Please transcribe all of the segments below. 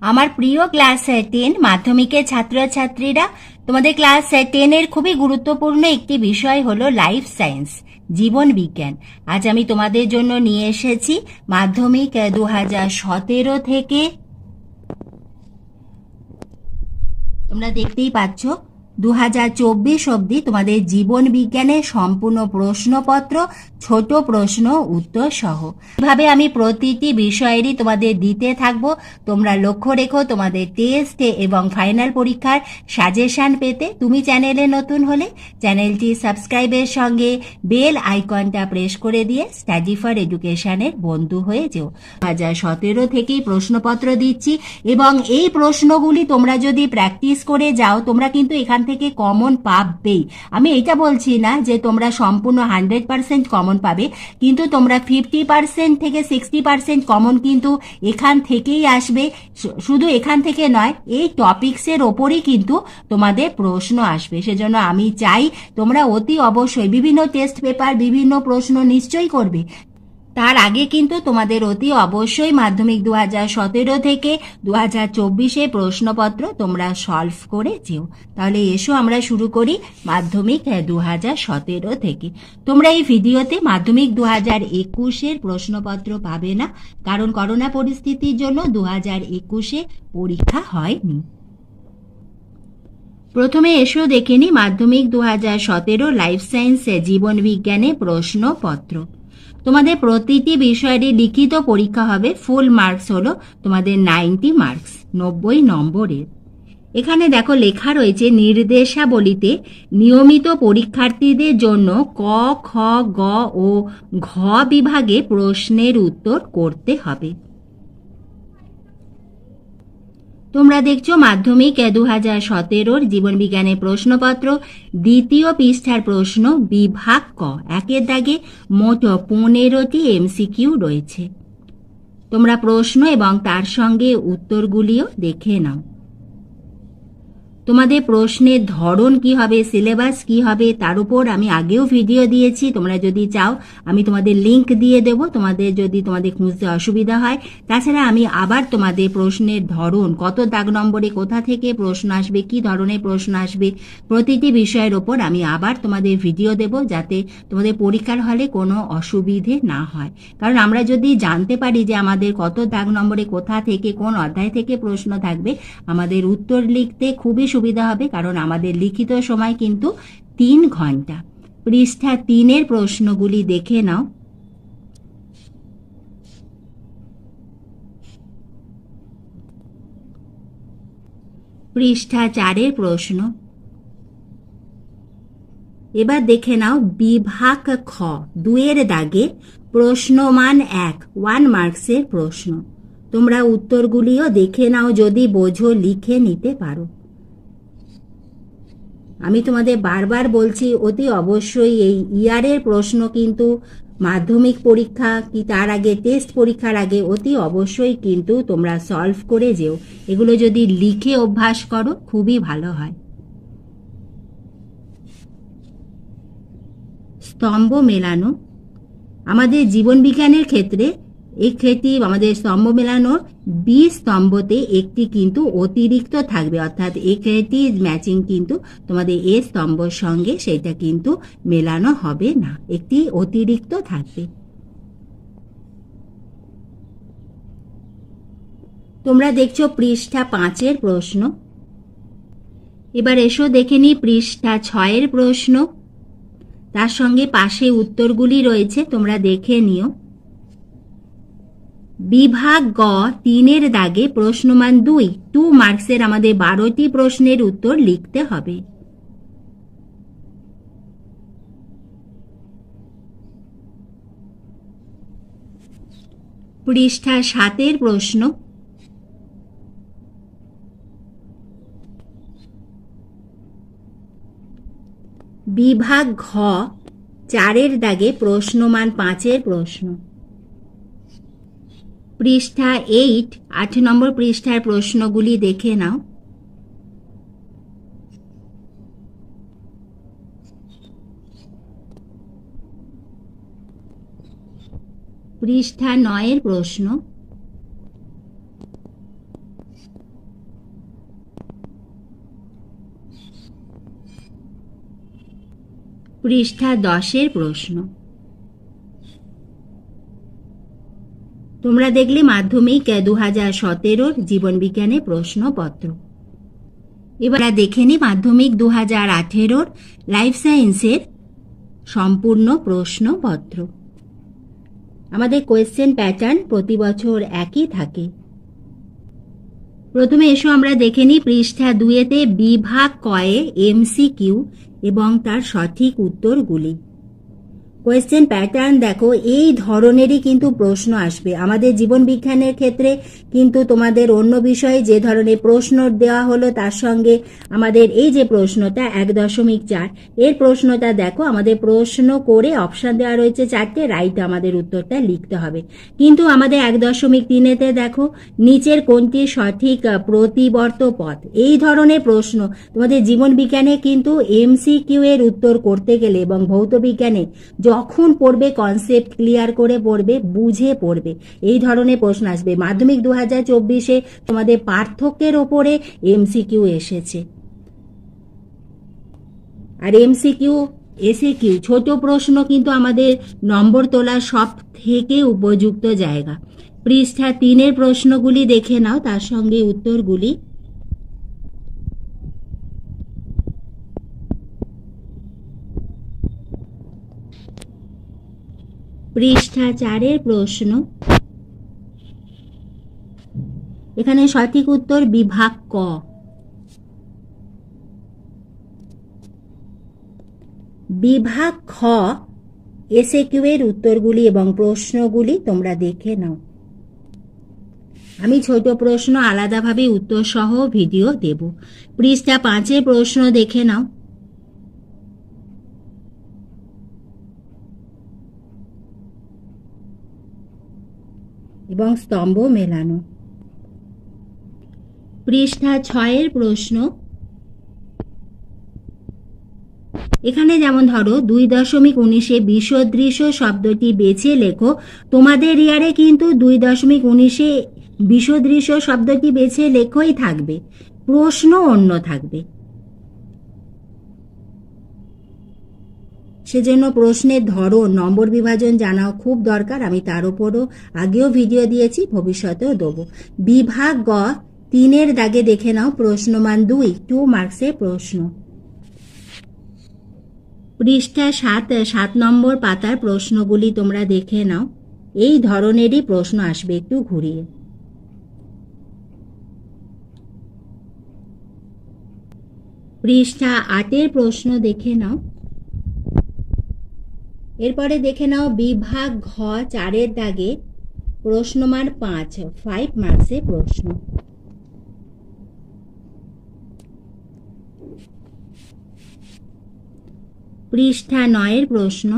আমার প্রিয় ক্লাস 10 মাধ্যমিকের ছাত্রছাত্রীরা, তোমাদের ক্লাস 10-এর খুবই গুরুত্বপূর্ণ একটি বিষয় হলো লাইফ সায়েন্স, জীবন বিজ্ঞান। আজ আমি তোমাদের জন্য নিয়ে এসেছি মাধ্যমিক 2017 থেকে। তোমরা দেখতেই পাচ্ছ 2024 অবধি তোমাদের জীবন বিজ্ঞানের সম্পূর্ণ প্রশ্নপত্র, ছোট প্রশ্ন উত্তর সহ। এভাবে আমি প্রতিটি বিষয়েরই তোমাদের দিতে থাকবো। তোমরা লক্ষ্য রেখো তোমাদের টেস্ট এবং ফাইনাল পরীক্ষার সাজেশন পেতে তুমি চ্যানেলে নতুন হলে চ্যানেলটি সাবস্ক্রাইবের সঙ্গে বেল আইকনটা প্রেস করে দিয়ে স্টাডি ফর এডুকেশনের বন্ধু হয়ে যেও। 2017 থেকেই প্রশ্নপত্র দিচ্ছি এবং এই প্রশ্নগুলি তোমরা যদি প্র্যাকটিস করে যাও তোমরা কিন্তু এখান থেকে কমন পাবেই। আমি এটা বলছি না যে তোমরা সম্পূর্ণ 100% কমন পাবে, কিন্তু তোমরা 50% থেকে 60% কমন কিন্তু এখান থেকেই আসবে। শুধু এখান থেকে নয়, এই টপিক্সের ওপরই কিন্তু তোমাদের প্রশ্ন আসবে। সেজন্য আমি চাই তোমরা অতি অবশ্যই বিভিন্ন টেস্ট পেপার, বিভিন্ন প্রশ্ন নিশ্চয়ই করবে। তার আগে কিন্তু তোমাদের অতি অবশ্যই মাধ্যমিক 2017 থেকে 2024 প্রশ্নপত্র তোমরা সলভ করে যেও। তাহলে এসো আমরা শুরু করি মাধ্যমিক 2017 থেকে। তোমরা এই ভিডিওতে মাধ্যমিক 2021 প্রশ্নপত্র পাবে না, কারণ করোনা পরিস্থিতির জন্য 2021 পরীক্ষা হয়নি। প্রথমে এসো দেখে নি মাধ্যমিক 2017 লাইফ সায়েন্স জীবন বিজ্ঞানে প্রশ্নপত্র। তোমাদের প্রতিটি বিষয়েরই লিখিত পরীক্ষা হবে। ফুল মার্কস হলো তোমাদের 90 মার্কস, 90 নম্বরের। এখানে দেখো লেখা রয়েছে নির্দেশাবলীতে নিয়মিত পরীক্ষার্থীদের জন্য ক, খ, গ ও ঘ বিভাগে প্রশ্নের উত্তর করতে হবে। তোমরা দেখছো মাধ্যমিক 2017 জীবন বিজ্ঞানের প্রশ্নপত্র, দ্বিতীয় পৃষ্ঠার প্রশ্ন, বিভাগ ক। একের দাগে মোট 15টি এমসিকিউ রয়েছে। তোমরা প্রশ্ন এবং তার সঙ্গে উত্তরগুলিও দেখে নাও। তোমাদের প্রশ্নের ধরন কি হবে, সিলেবাস কি হবে, তার উপর আমি আগেও ভিডিও দিয়েছি। তোমরা যদি চাও আমি তোমাদের লিংক দিয়ে দেব, তোমাদের যদি তোমাদের খুঁজতে অসুবিধা হয়। তাছাড়া আমি আবার তোমাদের প্রশ্নের ধরন, কত দাগ নম্বরে কোথা থেকে প্রশ্ন আসবে, কি ধরনের প্রশ্ন আসবে, প্রতিটি বিষয়ের ওপর আমি আবার তোমাদের ভিডিও দেব, যাতে তোমাদের পরীক্ষার হলে কোনো অসুবিধে না হয়। কারণ আমরা যদি জানতে পারি যে আমাদের কত দাগ নম্বরে কোথা থেকে কোন অধ্যায় থেকে প্রশ্ন থাকবে, আমাদের উত্তর লিখতে খুবই সুবিধা হবে। কারণ আমাদের লিখিত সময় কিন্তু 3 ঘন্টা। পৃষ্ঠা 3-এর প্রশ্নগুলি দেখে নাও। পৃষ্ঠা 4-এর প্রশ্ন। এবার দেখে নাও বিভাগ খ, 2-এর দাগে প্রশ্নমান 1 মার্কসের প্রশ্ন। তোমরা উত্তরগুলিও দেখে নাও, যদি বোঝো লিখে নিতে পারো। আমি তোমাদের বারবার বলছি অতি অবশ্যই এই ইয়ারের প্রশ্ন কিন্তু মাধ্যমিক পরীক্ষা কি তার আগে টেস্ট পরীক্ষার আগে অতি অবশ্যই কিন্তু তোমরা সলভ করে যেও। এগুলো যদি লিখে অভ্যাস করো খুবই ভালো হয়। স্তম্ভ মেলানো আমাদের জীবন বিজ্ঞানের ক্ষেত্রে আমাদের স্তম্ভ মেলানোর 20 স্তম্ভতে একটি কিন্তু অতিরিক্ত থাকবে, অর্থাৎ একটি ম্যাচিং কিন্তু তোমাদের এ স্তম্ভর সঙ্গে সেটা কিন্তু মেলানো হবে না, একটি অতিরিক্ত থাকবে। তোমরা দেখছো পৃষ্ঠা 5-এর প্রশ্ন। এবার এসো দেখে নি পৃষ্ঠা 6-এর প্রশ্ন, তার সঙ্গে পাশে উত্তরগুলি রয়েছে, তোমরা দেখে নিও। বিভাগ গ, 3-এর দাগে প্রশ্নমান 2 মার্কসের আমাদের 12টি প্রশ্নের উত্তর লিখতে হবে। পৃষ্ঠা 7-এর প্রশ্ন। বিভাগ ঘ, 4-এর দাগে প্রশ্নমান 5-এর প্রশ্ন। পৃষ্ঠা 8 নম্বর পৃষ্ঠার প্রশ্নগুলি দেখে নাও। পৃষ্ঠা 9-এর প্রশ্ন। পৃষ্ঠা 10-এর প্রশ্ন। তোমরা দেখলে মাধ্যমিক 2017 জীবনবিজ্ঞানে প্রশ্নপত্র। এবার দেখে নি মাধ্যমিক 2018 লাইফ সায়েন্সের সম্পূর্ণ প্রশ্নপত্র। আমাদের কোয়েশ্চেন প্যাটার্ন প্রতি বছর একই থাকে। প্রথমে এসো আমরা দেখে নিই পৃষ্ঠা 2-তে বিভাগ কয়ে এমসিকিউ এবং তার সঠিক উত্তরগুলি। কোয়েশ্চেন প্যাটার্ন দেখো, এই ধরনেরই কিন্তু প্রশ্ন আসবে। আমাদের জীবন বিজ্ঞানের ক্ষেত্রে কিন্তু তোমাদের অন্য বিষয়ে যে ধরনের প্রশ্ন দেওয়া হলো তার সঙ্গে আমাদের এই যে প্রশ্নটা 1.4 এর প্রশ্নটা দেখো, আমাদের প্রশ্ন করে অপশন দেওয়া রয়েছে 4টে, রাইট আমাদের উত্তরটা লিখতে হবে। কিন্তু আমাদের 1.3-তে দেখো নিচের কোনটি সঠিক প্রতিবর্ত পথ, এই ধরনের প্রশ্ন তোমাদের জীবন বিজ্ঞানে কিন্তু এমসিকিউ এর উত্তর করতে গেলে এবং ভৌত বিজ্ঞানে যখন পড়বে কনসেপ্ট ক্লিয়ার করে পড়বে, বুঝে পড়বে, এই ধরনের প্রশ্ন আসবে। মাধ্যমিক 2024-এ তোমাদের পার্থক্যের ওপরে এমসিকিউ এসেছে। আর এমসিকিউ এসিকিউ ছোট প্রশ্ন কিন্তু আমাদের নম্বর তোলার সব থেকে উপযুক্ত জায়গা। পৃষ্ঠা 3-এর প্রশ্নগুলি দেখে নাও, তার সঙ্গে উত্তরগুলি। পৃষ্ঠা 4-এর প্রশ্ন। এখানে সঠিক উত্তর বিভাগ ক। বিভাগ খ এসএকিউ এর উত্তরগুলি এবং প্রশ্নগুলি তোমরা দেখে নাও। আমি ছোট প্রশ্ন আলাদাভাবে উত্তর সহ ভিডিও দেব। পৃষ্ঠা 5-এর প্রশ্ন দেখে নাও। এবং স্তম্ভ মেলানো। পৃষ্ঠা 6-এর প্রশ্ন। এখানে যেমন ধরো 2.19-এ বিসদৃশ শব্দটি বেছে লেখো। তোমাদের ইয়ারে কিন্তু 2.19-এ বিসদৃশ শব্দটি বেছে লেখোই থাকবে, প্রশ্ন অন্য থাকবে। সেজন্য প্রশ্নের ধরন, নম্বর বিভাজন জানাও খুব দরকার। আমি তার উপরও আগেও ভিডিও দিয়েছি, ভবিষ্যতেও দেবো। বিভাগ গ 3-এর দাগে দেখে নাও প্রশ্নমান 2 মার্কসের প্রশ্ন। পৃষ্ঠা 7 নম্বর পাতার প্রশ্নগুলি তোমরা দেখে নাও। এই ধরনেরই প্রশ্ন আসবে, একটু ঘুরিয়ে। পৃষ্ঠা 8-এর প্রশ্ন দেখে নাও। এরপরে দেখে নাও বিভাগ ঘ 4-এর দাগে প্রশ্নমান 5 মার্কসের প্রশ্ন। পৃষ্ঠা 9-এর প্রশ্ন।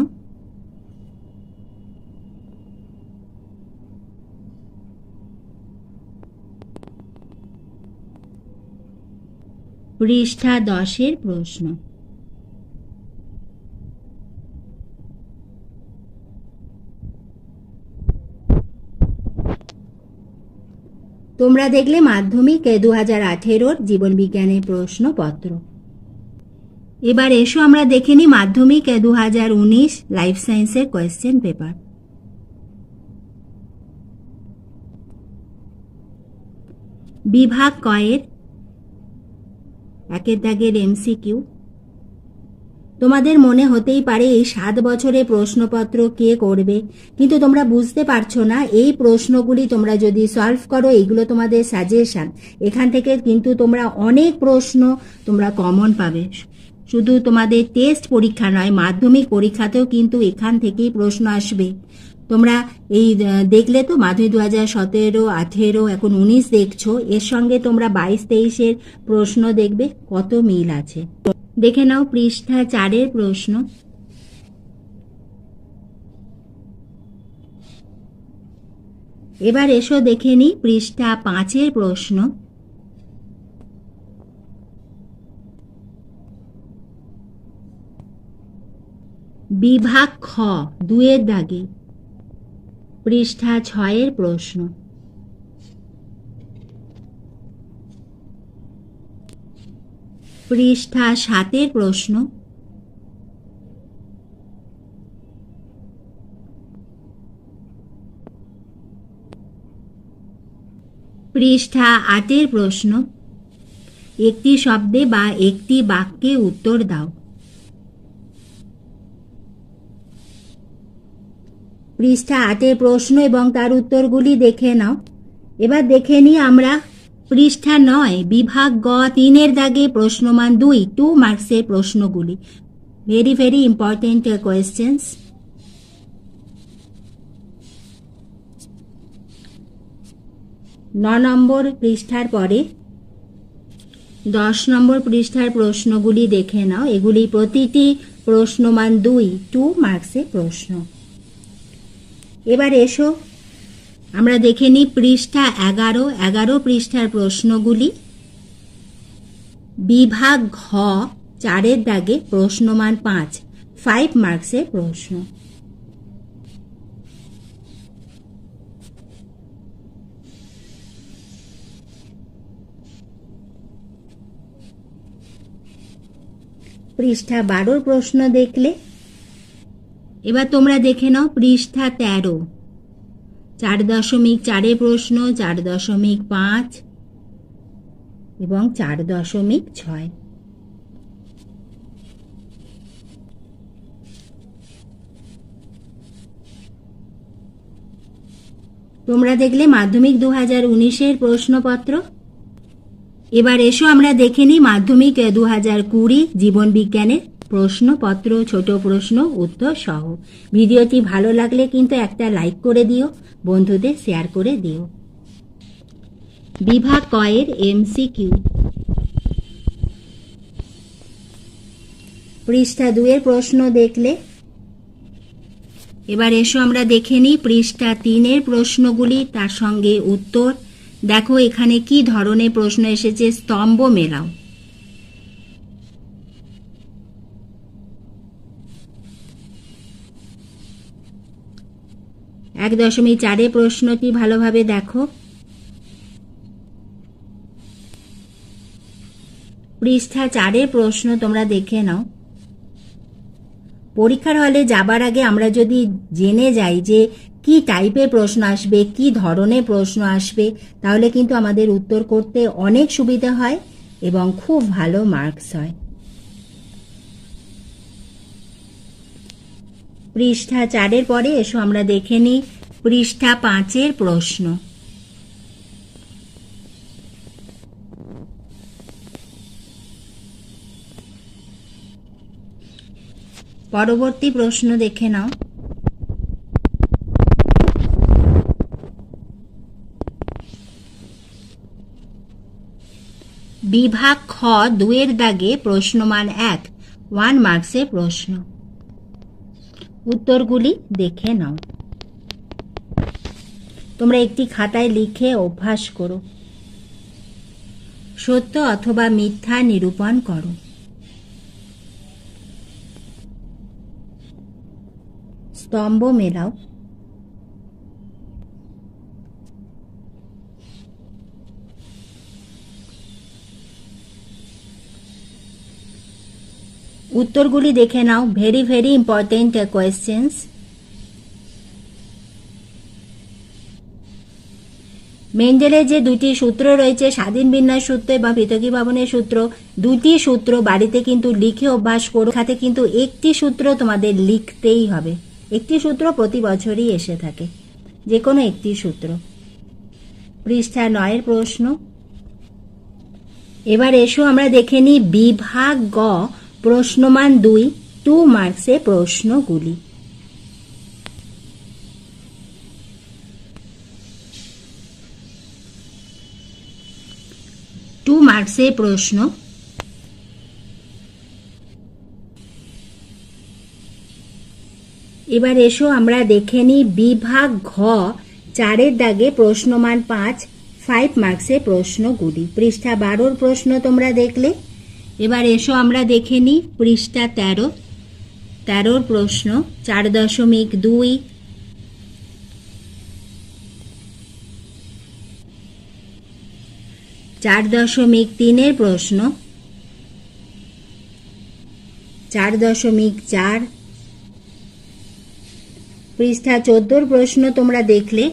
পৃষ্ঠা 10-এর প্রশ্ন। তোমরা দেখলে মাধ্যমিক 2018 জীবনবিজ্ঞানের প্রশ্নপত্র। এবার এসো আমরা দেখে নিই মাধ্যমিক 2019 লাইফ সায়েন্সের কোয়েশ্চেন পেপার। বিভাগ কয়ের 1-এর দাগের এমসিকিউ। তোমাদের মনে হতেই পারে এই 7 বছরের প্রশ্নপত্র কে করবে, কিন্তু তোমরা বুঝতে পারছো না। এই প্রশ্নগুলি তোমরা যদি সলভ করো, এইগুলো তোমাদের সাজেশন, এখান থেকে কিন্তু তোমরা অনেক প্রশ্ন তোমরা কমন পাবে। শুধু তোমাদের টেস্ট পরীক্ষা নয়, মাধ্যমিক পরীক্ষাতেও কিন্তু এখান থেকেই প্রশ্ন আসবে। তোমরা এই দেখলে তো মাধ্যমিক 2017, 18, এখন 19 দেখছো, এর সঙ্গে তোমরা 22-23-এর প্রশ্ন দেখবে কত মিল আছে। দেখে নাও পৃষ্ঠা 4-এর প্রশ্ন। এবার এসো দেখে নি পৃষ্ঠা 5-এর প্রশ্ন। বিভাগ খ 2-এর দাগে পৃষ্ঠা 6-এর প্রশ্ন। পৃষ্ঠা 7-এর প্রশ্ন। পৃষ্ঠা 8 প্রশ্ন, একটি শব্দে বা একটি বাক্যে উত্তর দাও। পৃষ্ঠা 8 প্রশ্ন এবং তার উত্তরগুলি দেখে নাও। এবার দেখে নিই আমরা পৃষ্ঠা 9 বিভাগ গ 3 দাগে প্রশ্নমান 2 মার্কসের প্রশ্নগুলি। Very very important questions. ন নম্বর পৃষ্ঠার পরে 10 নম্বর পৃষ্ঠার প্রশ্নগুলি দেখে নাও। এগুলি প্রতিটি প্রশ্নমান 2 মার্কসের প্রশ্ন। এবার এসো আমরা দেখে নিই পৃষ্ঠা 11 পৃষ্ঠার প্রশ্নগুলি। বিভাগ ঘ 4 দাগে প্রশ্নমান 5 মার্কসের প্রশ্ন। পৃষ্ঠা 12 প্রশ্ন দেখলে। এবার তোমরা দেখে নাও পৃষ্ঠা 13 4.4 প্রশ্ন, 4.5 এবং 4.6। তোমরা দেখলে মাধ্যমিক 2019-এর প্রশ্নপত্র। এবার এসো আমরা দেখে নিই মাধ্যমিক 2020 জীবন বিজ্ঞানের প্রশ্নপত্র, ছোট প্রশ্ন উত্তর সহ। ভিডিওটি ভালো লাগলে কিন্তু একটা লাইক করে দিও, বন্ধুদের শেয়ার করে দিও। বিভাগ ক এর MCQ। পৃষ্ঠা 2 এর প্রশ্ন দেখলে। এবার এসো আমরা দেখে নিই পৃষ্ঠা 3 এর প্রশ্নগুলি, তার সঙ্গে উত্তর। দেখো এখানে কি ধরনের প্রশ্ন এসেছে। স্তম্ভ মেলাও। এক 1.4 প্রশ্নটি ভালোভাবে দেখো। পৃষ্ঠা 4 এর প্রশ্ন তোমরা দেখে নাও। পরীক্ষার হলে যাবার আগে আমরা যদি জেনে যাই যে কি টাইপের প্রশ্ন আসবে, কি ধরনের প্রশ্ন আসবে, তাহলে কিন্তু আমাদের উত্তর করতে অনেক সুবিধা হয় এবং খুব ভালো মার্কস হয়। পৃষ্ঠা 4 এর পরে এসো আমরা দেখে নিই পৃষ্ঠা 5 এর প্রশ্ন। পরবর্তী প্রশ্ন দেখে নাও। বিভাগ খ 2 দাগে প্রশ্নমান 1 মার্কসের প্রশ্ন। উত্তরগুলি দেখে নাও। তোমরা একটি খাতায় লিখে অভ্যাস করো। সত্য অথবা মিথ্যা নিরূপণ করো। স্তম্ভ মেলাও। উত্তরগুলি দেখে নাও। Very very important questions. মেন্ডেলের যে 2টি সূত্র রয়েছে, স্বাধীন বিন্যাস সূত্র এবং পৃথকী ভবনের সূত্র, 2টি সূত্র বাড়িতে কিন্তু লিখে অভ্যাস করো। খাতে কিন্তু একটি সূত্র তোমাদের লিখতেই হবে। একটি সূত্র প্রতি বছরই এসে থাকে, যে কোনো একটি সূত্র। পৃষ্ঠা 9 এর প্রশ্ন। এবার এসো আমরা দেখে নিই বিভাগ গ প্রশ্নমান 2 মার্কসের প্রশ্নগুলি। মার্কসের প্রশ্ন। এবার এসো আমরা দেখে নিই বিভাগ ঘ 4 দাগে প্রশ্নমান 5 মার্কসের প্রশ্নগুলি। পৃষ্ঠা 12 প্রশ্ন তোমরা দেখলে। এবার এসো আমরা দেখে নিই পৃষ্ঠা 13 প্রশ্ন 4.2, 4.3 প্রশ্ন, 4.4, পৃষ্ঠা 14 প্রশ্ন তোমরা দেখলে।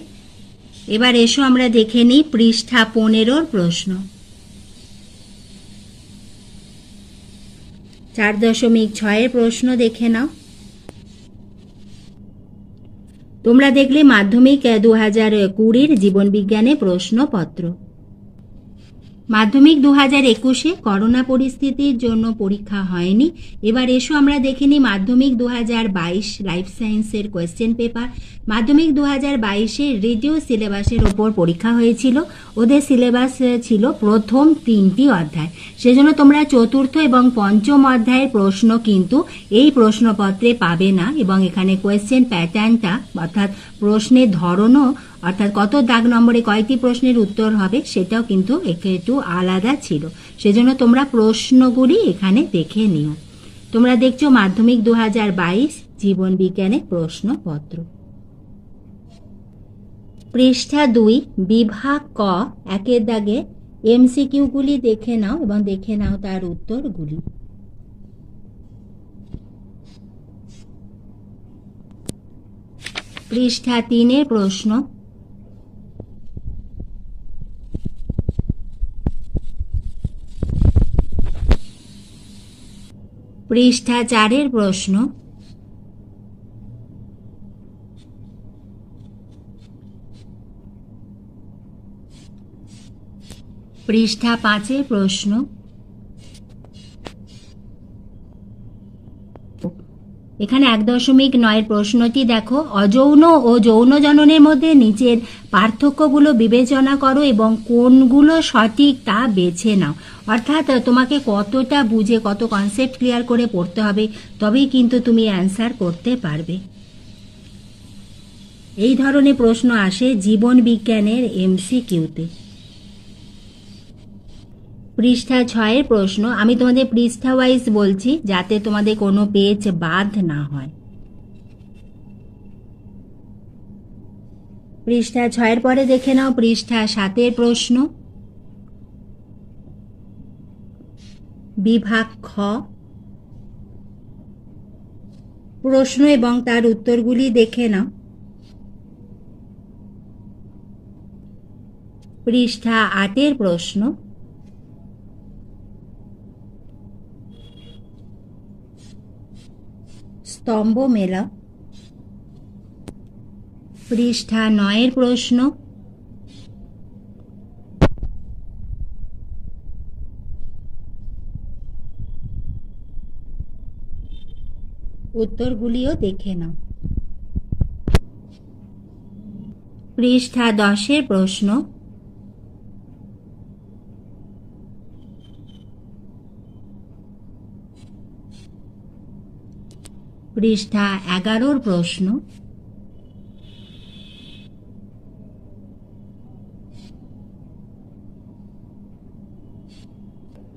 এবার এসো আমরা দেখে নিই পৃষ্ঠা 15 প্রশ্ন। 4.6 প্রশ্ন দেখে নাও। তোমরা দেখলে মাধ্যমিক 2020 জীবনবিজ্ঞানে প্রশ্নপত্র। মাধ্যমিক 2021 করোনা পরিস্থিতির জন্য পরীক্ষা হয়নি। এবার এসো আমরা দেখে নিই মাধ্যমিক 2022 লাইফ সায়েন্সের কোয়েশ্চেন পেপার। মাধ্যমিক 2022 রেডিও সিলেবাসের ওপর পরীক্ষা হয়েছিল। ওদের সিলেবাস ছিল প্রথম 3টি অধ্যায়, সেজন্য তোমরা চতুর্থ এবং পঞ্চম অধ্যায়ের প্রশ্ন কিন্তু এই প্রশ্নপত্রে পাবে না, এবং এখানে কোয়েশ্চেন প্যাটার্নটা অর্থাৎ প্রশ্নের ধরনও অর্থাৎ কত দাগ নম্বরে কয়টি প্রশ্নের উত্তর হবে সেটাও কিন্তু একটু আলাদা ছিল, সেজন্য তোমরা প্রশ্নগুলি এখানে দেখে নিও। তোমরা দেখছো মাধ্যমিক 2022 জীবন বিজ্ঞানে প্রশ্নপত্র। পৃষ্ঠা 2 বিভাগ ক 1 দাগে এমসিকিউগুলি দেখে নাও এবং দেখে নাও তার উত্তরগুলি। পৃষ্ঠা 3 প্রশ্ন। পৃষ্ঠা 4 প্রশ্ন। পৃষ্ঠা 5 প্রশ্ন। এখানে 1.9 প্রশ্নটি দেখো, অযৌন ও যৌন জননের মধ্যে নিচের পার্থক্যগুলো বিবেচনা করো এবং কোনগুলো সঠিক তা বেছে নাও। অর্থাৎ তোমাকে কতটা বুঝে কত কনসেপ্ট ক্লিয়ার করে পড়তে হবে, তবেই কিন্তু তুমি অ্যান্সার করতে পারবে। এই ধরনের প্রশ্ন আসে জীবন বিজ্ঞানের এমসিকিউতে। পৃষ্ঠা 6 প্রশ্ন। আমি তোমাদের পৃষ্ঠা ওয়াইজ বলছি যাতে তোমাদের কোনো পেজ বাদ না হয়। পৃষ্ঠা 6 পরে দেখে নাও পৃষ্ঠা 7 প্রশ্ন। বিভাগ খ প্রশ্ন এবং তার উত্তরগুলি দেখে নাও। পৃষ্ঠা 8 প্রশ্ন। স্তম্ভ মেলা। পৃষ্ঠা 9 প্রশ্ন। উত্তরগুলিও দেখে নাও। পৃষ্ঠা 10 প্রশ্ন। পৃষ্ঠা 11 প্রশ্ন।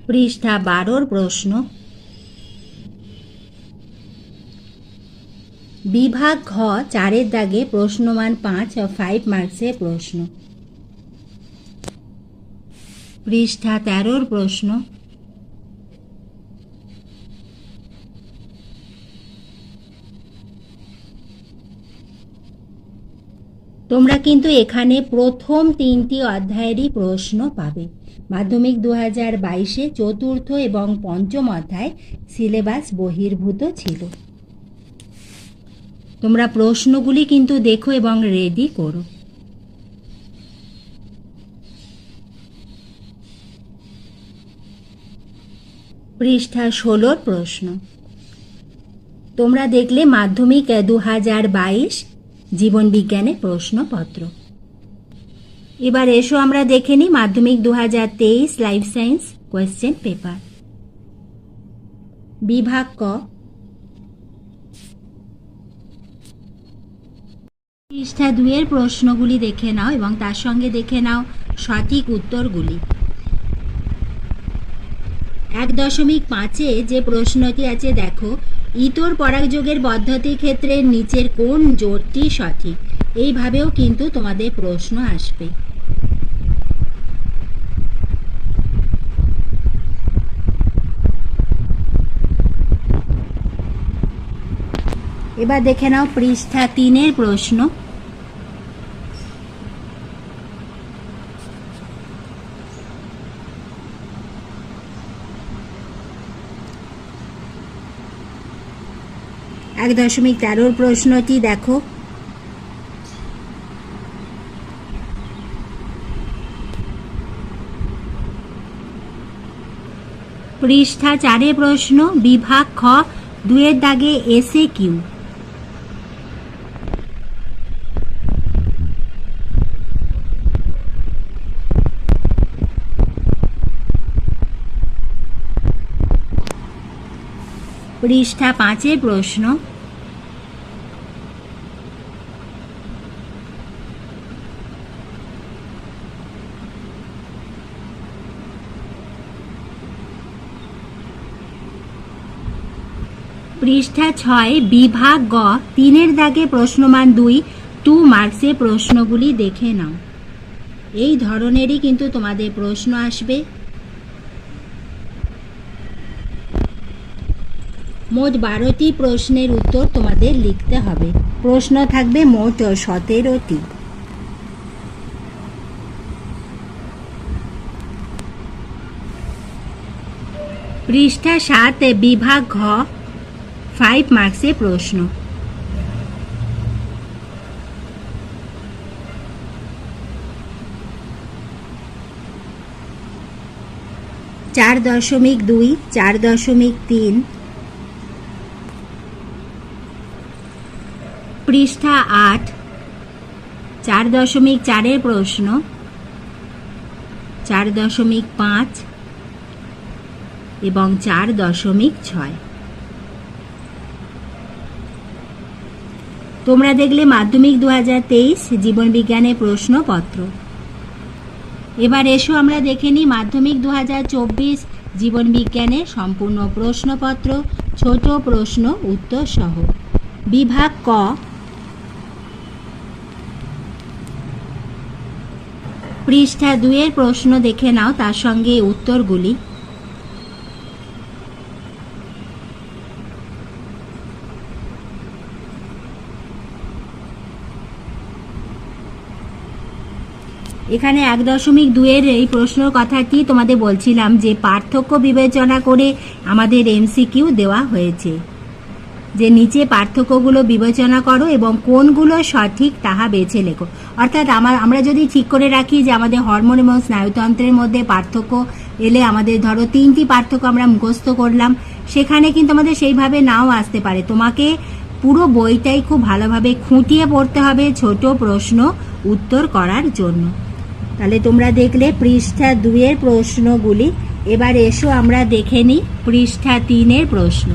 পৃষ্ঠা 12 প্রশ্ন। বিভাগ ঘ 4 দাগে প্রশ্নমান 5 মার্কসের প্রশ্ন। পৃষ্ঠা 13 প্রশ্ন। তোমরা কিন্তু এখানে প্রথম 3টি অধ্যায়েরই প্রশ্ন পাবে। মাধ্যমিক 2022 চতুর্থ এবং পঞ্চম অধ্যায় সিলেবাস বহির্ভূত ছিল। তোমরা প্রশ্নগুলি কিন্তু দেখো এবং রেডি করো। পৃষ্ঠা 16 প্রশ্ন। তোমরা দেখলে মাধ্যমিক 2022 জীবন বিজ্ঞানে প্রশ্নপত্র। এবার এসো আমরা দেখে নিই মাধ্যমিক 2023 লাইফ সায়েন্স কোয়েশ্চেন পেপার। বিভাগ ক পৃষ্ঠা 2 প্রশ্নগুলি দেখে নাও এবং তার সঙ্গে দেখে নাও সঠিক উত্তরগুলি। 1.5 যে প্রশ্নটি আছে দেখো, ইতর পরাগযোগের পদ্ধতির ক্ষেত্রে নিচের কোন জোটটি সঠিক? এইভাবেও কিন্তু তোমাদের প্রশ্ন আসবে। এবার দেখে নাও পৃষ্ঠা 3 প্রশ্ন। 1.13 প্রশ্নটি দেখো। পৃষ্ঠা 4 প্রশ্ন, বিভাগ খ, 2 দাগে এসে কিউ। পৃষ্ঠা 5 প্রশ্ন, পৃষ্ঠা 6 বিভাগ গ, 3 দাগে প্রশ্নমান 2 মার্কসে প্রশ্নগুলি দেখে নাও। এই ধরনেরই কিন্তু তোমাদের প্রশ্ন আসবে। মোট 12টি প্রশ্নের উত্তর তোমাদের লিখতে হবে। প্রশ্ন থাকবে মোট 17টি। পৃষ্ঠা 7 বিভাগ ঘ, 5 মার্কসে প্রশ্ন। চার 4.2, 4.3। পৃষ্ঠা 8 4.4 প্রশ্ন, 4.5 এবং 4.6। তোমরা দেখলে মাধ্যমিক 2023 জীবন বিজ্ঞানের প্রশ্নপত্র। এবার এসো আমরা দেখে নিই মাধ্যমিক 2024 জীবন বিজ্ঞানের সম্পূর্ণ প্রশ্নপত্র, ছোট প্রশ্ন উত্তর সহ। বিভাগ ক, পৃষ্ঠা 2 প্রশ্ন দেখে নাও, তার সঙ্গে উত্তরগুলি। এখানে 1.2 এই প্রশ্নের কথাটি তোমাদের বলছিলাম যে পার্থক্য বিবেচনা করে আমাদের এমসিকিউ দেওয়া হয়েছে, যে নিচে পার্থক্যগুলো বিবেচনা করো এবং কোনগুলো সঠিক তাহা বেছে লেখো। অর্থাৎ আমরা যদি ঠিক করে রাখি যে আমাদের হরমোন এবং স্নায়ুতন্ত্রের মধ্যে পার্থক্য এলে আমাদের ধরো 3টি পার্থক্য আমরা মুখস্থ করলাম, সেখানে কিন্তু আমাদের সেইভাবে নাও আসতে পারে। তোমাকে পুরো বইটাই খুব ভালোভাবে খুঁটিয়ে পড়তে হবে ছোট প্রশ্ন উত্তর করার জন্য। তাহলে তোমরা দেখলে পৃষ্ঠা 2 প্রশ্নগুলি। এবার এসো আমরা দেখে নিই পৃষ্ঠা 3 প্রশ্ন।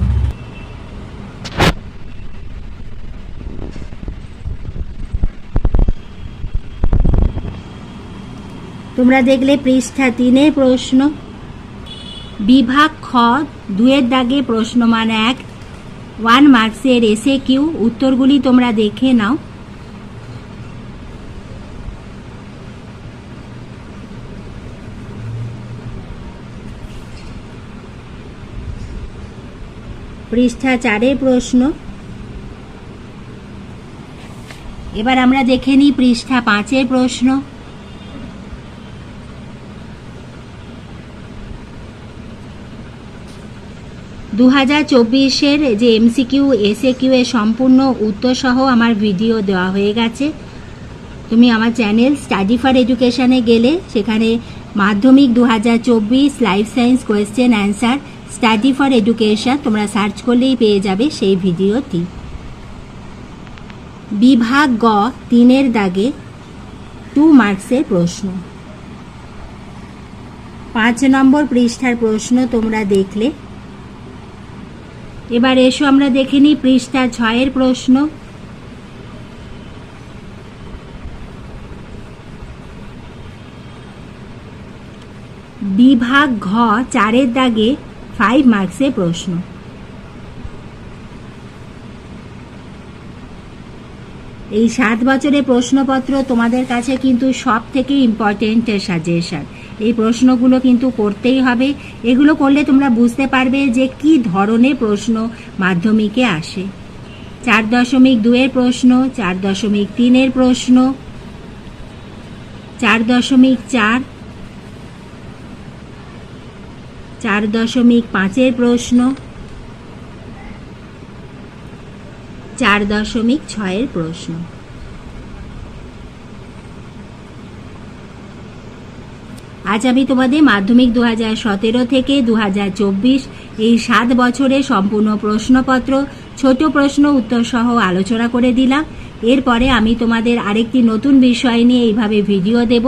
তোমরা দেখলে পৃষ্ঠা 3 প্রশ্ন, বিভাগ খ, 2 দাগে প্রশ্নমান 1 মার্কসের এসে কিউ। উত্তরগুলি তোমরা দেখে নাও। পৃষ্ঠা 4 প্রশ্ন। এবার আমরা দেখে নিই পৃষ্ঠা 5 প্রশ্ন। দু 2024 যে এমসিকিউ এসএকিউ এর সম্পূর্ণ উত্তর সহ আমার ভিডিও দেওয়া হয়ে গেছে। তুমি আমার চ্যানেল স্টাডি ফর এডুকেশনে গেলে সেখানে মাধ্যমিক 2024 life science question answer study for education তোমরা সার্চ করলেই পেয়ে যাবে সেই ভিডিওটি। বিভাগ গ, 3 দাগে 2 মার্কসের প্রশ্ন। 5 নম্বর পৃষ্ঠার প্রশ্ন তোমরা দেখলে। এবার এসো আমরা দেখে নিই পৃষ্ঠা 6 প্রশ্ন। বিভাগ ঘ, 4 দাগে 5 মার্কসের প্রশ্ন। এই 7 বছরের প্রশ্নপত্র তোমাদের কাছে কিন্তু সব থেকে ইম্পর্টেন্ট সাজেশন। এই প্রশ্নগুলো কিন্তু করতেই হবে। এগুলো করলে তোমরা বুঝতে পারবে যে কি ধরনের প্রশ্ন মাধ্যমিকে আসে। 4.2 প্রশ্ন, 4.3 প্রশ্ন, 4.4, 4.5 প্রশ্ন, 4.6 প্রশ্ন। আজ আমি তোমাদের মাধ্যমিক 2017 থেকে 2024 এই 7 বছরের সম্পূর্ণ প্রশ্নপত্র ছোট প্রশ্ন উত্তর সহ আলোচনা করে দিলাম। এরপরে আমি তোমাদের আরেকটি নতুন বিষয় নিয়ে এইভাবে ভিডিও দেব,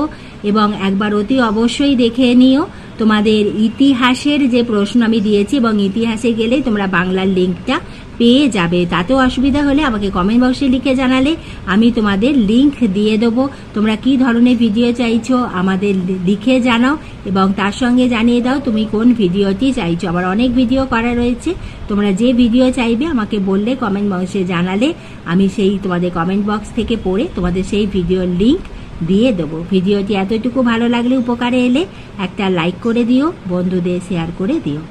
এবং একবার অতি অবশ্যই দেখে নিও তোমাদের ইতিহাসের যে প্রশ্ন আমি দিয়েছি, এবং ইতিহাসে গেলে তোমরা বাংলার লিঙ্কটা পেয়ে যাবে। তাতেও অসুবিধা হলে আমাকে কমেন্ট বক্সে লিখে জানালে আমি তোমাদের লিঙ্ক দিয়ে দেবো। তোমরা কি ধরনের ভিডিও চাইছো আমাদের লিখে জানাও, এবং তার সঙ্গে জানিয়ে দাও তুমি কোন ভিডিওটি চাইছো। আবার অনেক ভিডিও করা রয়েছে, তোমরা যে ভিডিও চাইবে আমাকে বললে কমেন্ট বক্সে জানালে আমি সেই তোমাদের কমেন্ট বক্স থেকে পড়ে তোমাদের সেই ভিডিওর লিঙ্ক দিয়ে দেবো। ভিডিওটি এতটুকু ভালো লাগলে, উপকারে এলে একটা লাইক করে দিও, বন্ধুদের শেয়ার করে দিও।